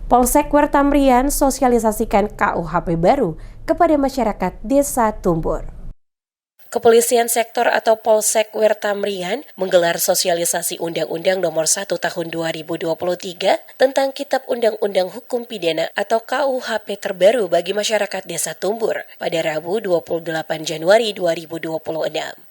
Polsek Wertamrian sosialisasikan KUHP baru kepada masyarakat Desa Tumbur. Kepolisian Sektor atau Polsek Wertamrian menggelar sosialisasi Undang-Undang Nomor 1 Tahun 2023 tentang Kitab Undang-Undang Hukum Pidana atau KUHP terbaru bagi masyarakat Desa Tumbur pada Rabu 28 Januari 2026.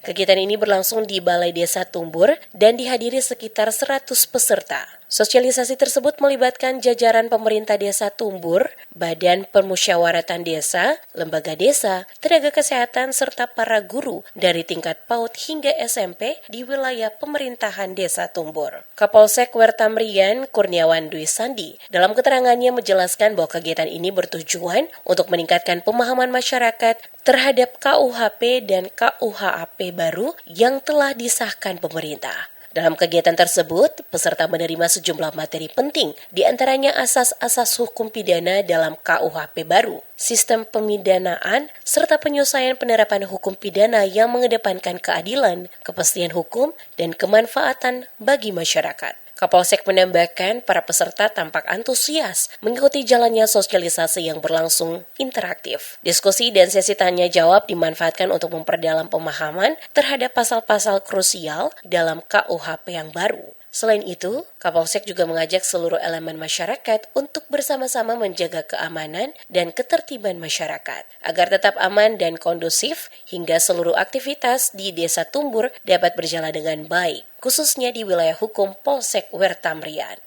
Kegiatan ini berlangsung di Balai Desa Tumbur dan dihadiri sekitar 100 peserta. Sosialisasi tersebut melibatkan jajaran pemerintah Desa Tumbur, Badan Permusyawaratan Desa, lembaga desa, tenaga kesehatan, serta para guru dari tingkat PAUD hingga SMP di wilayah pemerintahan Desa Tumbur. Kapolsek Wertamrian Kurniawan Dwi Sandi dalam keterangannya menjelaskan bahwa kegiatan ini bertujuan untuk meningkatkan pemahaman masyarakat terhadap KUHP dan KUHAP baru yang telah disahkan pemerintah. Dalam kegiatan tersebut, peserta menerima sejumlah materi penting, di antaranya asas-asas hukum pidana dalam KUHP baru, sistem pemidanaan, serta penyelesaian penerapan hukum pidana yang mengedepankan keadilan, kepastian hukum, dan kemanfaatan bagi masyarakat. Kapolsek menambahkan para peserta tampak antusias mengikuti jalannya sosialisasi yang berlangsung interaktif. Diskusi dan sesi tanya jawab dimanfaatkan untuk memperdalam pemahaman terhadap pasal-pasal krusial dalam KUHP yang baru. Selain itu, Kapolsek juga mengajak seluruh elemen masyarakat untuk bersama-sama menjaga keamanan dan ketertiban masyarakat, agar tetap aman dan kondusif hingga seluruh aktivitas di Desa Tumbur dapat berjalan dengan baik, khususnya di wilayah hukum Polsek Wertamrian.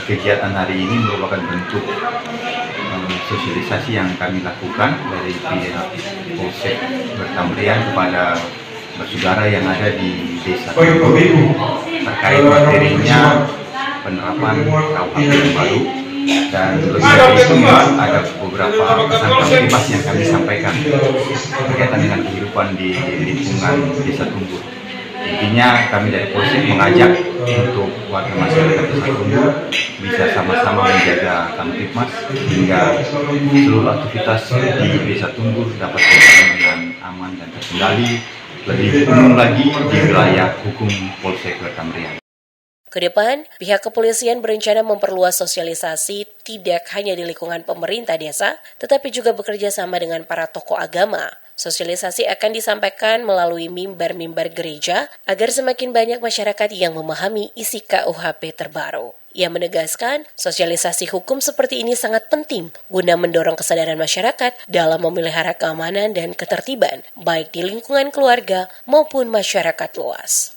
Kegiatan hari ini merupakan bentuk sosialisasi yang kami lakukan dari pihak Polsek Wertamrian kepada bersaudara yang ada di Desa Tumbur terkait materinya penerapan KUHP yang baru, dan lebih dari itu ada beberapa pesan motivasi yang kami sampaikan berkaitan dengan kehidupan di lingkungan Desa Tumbur. Intinya kami dari Polsek mengajak untuk warga masyarakat Desa Tumbur bisa sama-sama menjaga Kamtipmas hingga seluruh aktivitas di Desa Tumbur dapat berjalan dengan aman dan terkendali, lebih umum lagi di wilayah hukum Polsek Wertamrian. Kedepan, pihak kepolisian berencana memperluas sosialisasi tidak hanya di lingkungan pemerintah desa, tetapi juga bekerja sama dengan para tokoh agama. Sosialisasi akan disampaikan melalui mimbar-mimbar gereja agar semakin banyak masyarakat yang memahami isi KUHP terbaru. Ia menegaskan, sosialisasi hukum seperti ini sangat penting guna mendorong kesadaran masyarakat dalam memelihara keamanan dan ketertiban, baik di lingkungan keluarga maupun masyarakat luas.